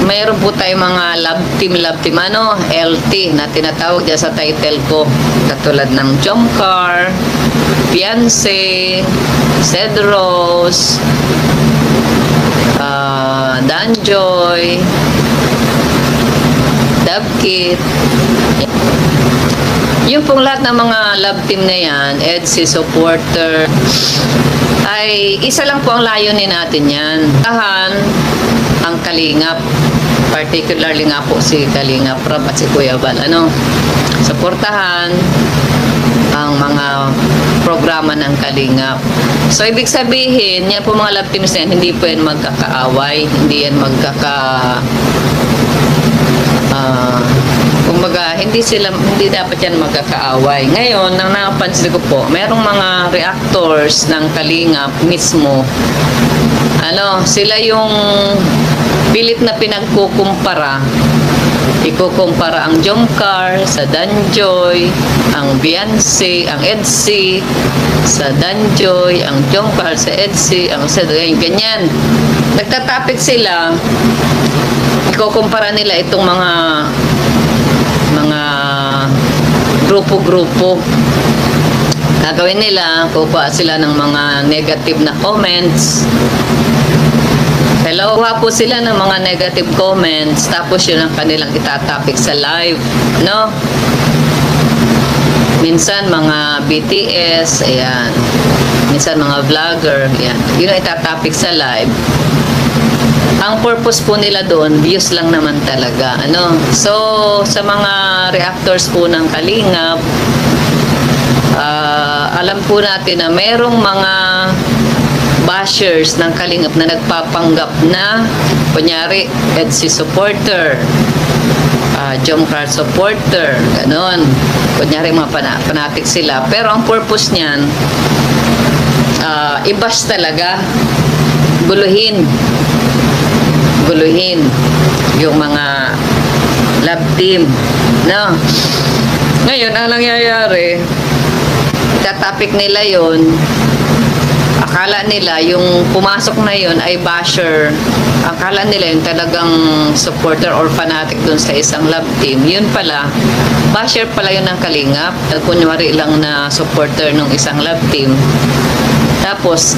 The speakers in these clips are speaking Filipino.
mayroon po tayong mga love team, ano, LT na tinatawag dyan sa title ko. Katulad ng Jomcar, Fiance, Cedros, Danjoy, Dabkit. Yung pong lahat ng mga love team na yan, EDSI supporter, ay isa lang po ang layunin natin yan. Tahan ang Kalingap, particularly nga po si Kalingap Prab at si Kuya Bal, ano, suportahan ang mga programa ng Kalingap. So ibig sabihin, yan po mga love teams na yan, hindi po yan magkakaaway, hindi yan kumbaga, hindi dapat yan magkakaaway. Ngayon, nang napansin ko po, merong mga reactors ng Kalingap mismo, ano, sila yung pilit na pinagkukumpara. Ikukumpara ang Jomcar sa Danjoy, ang Fiance, ang EDSI sa Danjoy, ang Jomcar sa EDSI, ang ganyan. Nagtatapik sila, ikukumpara nila itong mga grupo-grupo. Gagawin nila, kukuha sila ng mga negative na comments. Kuha po sila ng mga negative comments, tapos yun ang kanilang itatapik sa live, no? Minsan mga BTS, ayan. Minsan mga vlogger, ayan. Yun ang itatapik sa live. Ang purpose po nila doon, views lang naman talaga, ano? So, sa mga reactors po ng Kalingap, alam po natin na merong mga bashers ng Kalingap na nagpapanggap na, kunyari, EDSI supporter, Jomcar supporter, ganon. Kunyari, mga fanatic sila. Pero ang purpose niyan, i-bash talaga, guluhin yung mga love team, no? Ngayon, ang nangyayari, itatapik nila yon, akala nila yung pumasok na yon ay basher, akala nila yung talagang supporter or fanatic dun sa isang love team. Yun pala, basher pala yun ng Kalingap, kunyari lang na supporter ng isang love team. Tapos,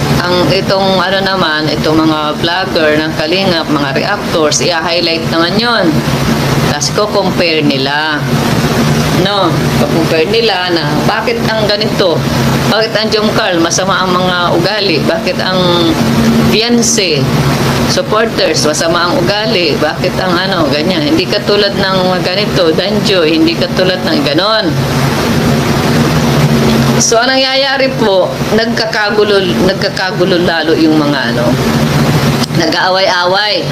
itong mga vlogger ng Kalingap, mga reactors, i-highlight naman yun. Tapos, compare nila. No, compare nila na bakit ang ganito? Bakit ang Jomcar masama ang mga ugali? Bakit ang Fiance supporters masama ang ugali? Bakit ang ganyan? Hindi katulad ng ganito, Danjoy, hindi katulad ng ganon. So, ang nangyayari po, nagkakagulo lalo yung mga nag-aaway-away.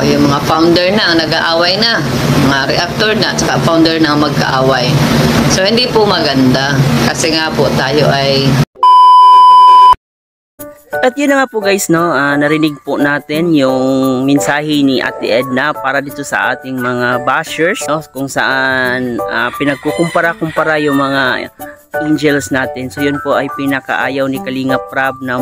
Yung mga founder na, nag-aaway na. Mga reactor na, at saka founder na magkaaway. So, hindi po maganda. Kasi nga po, tayo ay... At yun na nga po guys, no, narinig po natin yung mensahe ni Ate Edna para dito sa ating mga bashers, no, kung saan pinagkukumpara-kumpara yung mga angels natin. So yun po ay pinakaayaw ni Kalingap Prab na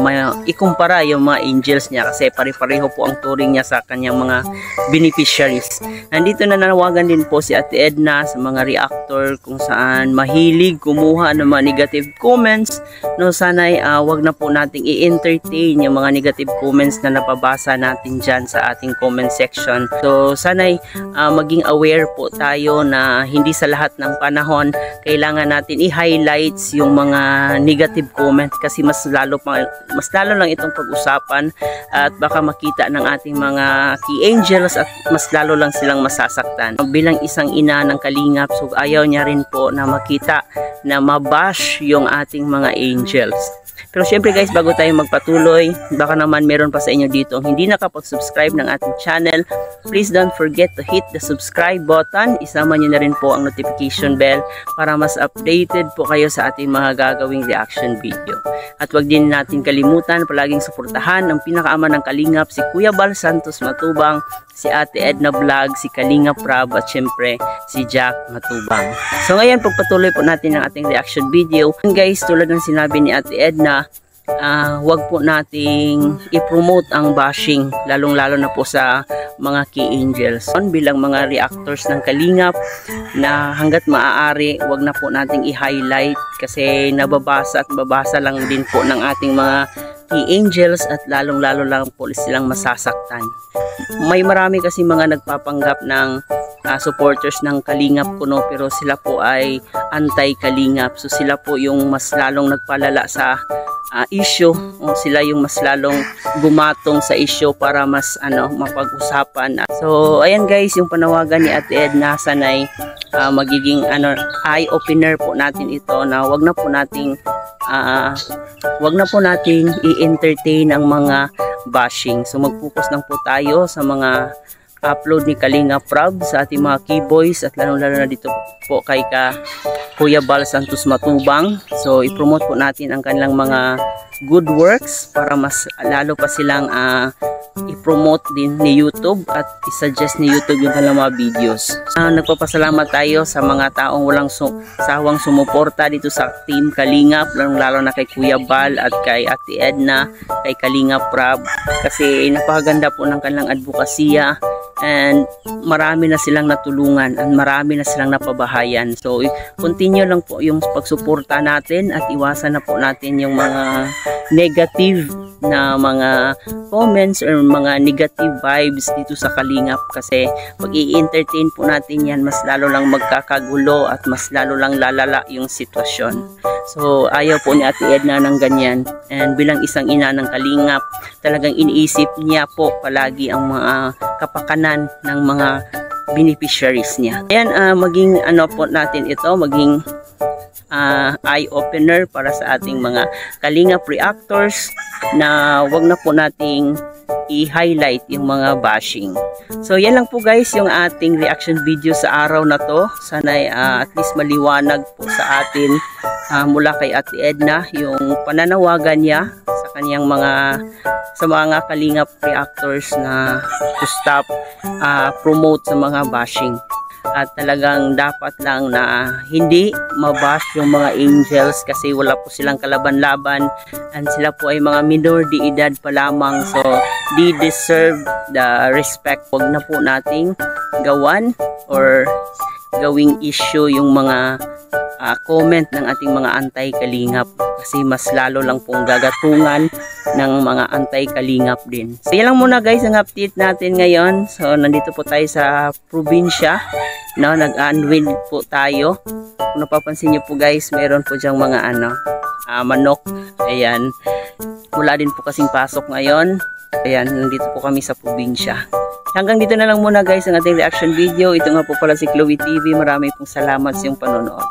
ikumpara yung mga angels niya kasi pare-pareho po ang turing niya sa kanyang mga beneficiaries. Nandito na nanawagan din po si Ate Edna sa mga reactor kung saan mahilig kumuha ng mga negative comments, no, sana'y wag na po nating i-entertain yung mga negative comments na napabasa natin dyan sa ating comment section. So sana'y maging aware po tayo na hindi sa lahat ng panahon kailangan natin i-highlight yung mga negative comment kasi mas lalo lang itong pag-usapan at baka makita ng ating mga key angels at mas lalo lang silang masasaktan. Bilang isang ina ng Kalingap, so ayaw niya rin po na makita na mabash yung ating mga angels. Pero syempre guys, bago tayo magpatuloy, baka naman meron pa sa inyo dito ang hindi nakapag-subscribe ng ating channel, please don't forget to hit the subscribe button. Isama nyo na rin po ang notification bell para mas updated po kayo sa ating mga gagawing reaction video. At wag din natin kalimutan palaging suportahan ang pinakaama ng Kalingap, si Kuya Bal Santos Matubang, si Ate Edna Vlog, si Kalingap Prab at syempre si Jack Matubang. So ngayon pagpatuloy po natin ang ating reaction video. Guys, tulad ng sinabi ni Ate Edna, wag po nating i-promote ang bashing, lalong-lalo na po sa mga key angels. Bilang mga reactors ng Kalingap, na hanggat maaari, wag na po nating i-highlight kasi nababasa at babasa lang din po ng ating mga key angels at lalong-lalo lang po silang masasaktan. May marami kasi mga nagpapanggap ng supporters ng Kalingap Kuno, pero sila po ay anti-Kalingap. So sila po yung mas lalong nagpalala sa issue, o sila yung mas lalong gumatong sa issue para mas mapag-usapan. So ayan guys, yung panawagan ni Ate Edna, sanay magiging eye opener po natin ito, na wag na po nating i-entertain ang mga bashing. So mag-focus lang po tayo sa mga upload ni Kalingap Rab sa ating mga keyboys, at lalo-lalo na dito po kay Kuya Bal Santos Matubang. So i-promote po natin ang kanilang mga good works para mas lalo pa silang i-promote din ni YouTube at i-suggest ni YouTube yung kanilang mga videos. Nagpapasalamat tayo sa mga taong walang sawang sumuporta dito sa Team Kalingap, lalo na kay Kuya Bal at kay Ate Edna, kay Kalingap Rab, kasi napakaganda po ng kanilang advokasya, and marami na silang natulungan at marami na silang napabahayan. So continue lang po yung pagsuporta natin at iwasan na po natin yung mga negative na mga comments or mga negative vibes dito sa Kalingap, kasi pag i-entertain po natin yan, mas lalo lang magkakagulo at mas lalo lang lalala yung sitwasyon. So ayaw po ni Ate Edna ng ganyan, and bilang isang ina ng Kalingap, talagang iniisip niya po palagi ang mga kapakanan ng mga beneficiaries niya. Ayan, maging po natin ito, maging eye-opener para sa ating mga Kalingap reactors, na wag na po nating i-highlight yung mga bashing. So yan lang po guys yung ating reaction video sa araw na to. Sana at least maliwanag po sa atin mula kay Ate Edna yung pananawagan niya sa kanyang sa mga Kalingap reactors na to stop promote sa mga bashing. At talagang dapat lang na hindi mabash yung mga angels, kasi wala po silang kalaban-laban, and sila po ay mga minor de edad pa lamang, so they deserve the respect. Huwag na po nating gawan or gawing issue yung mga comment ng ating mga anti-Kalingap, kasi mas lalo lang pong gagatungan ng mga anti-Kalingap din. So yan lang muna guys ang update natin ngayon. So nandito po tayo sa probinsya, nag-unwind po tayo. Kung napapansin nyo po guys, meron po dyang mga manok. Ayan, wala din po kasing pasok ngayon. Ayan, nandito po kami sa probinsya. Hanggang dito na lang muna guys ang ating reaction video. Ito nga po pala si Chloe TV. Maraming pong salamat sa iyong panonood.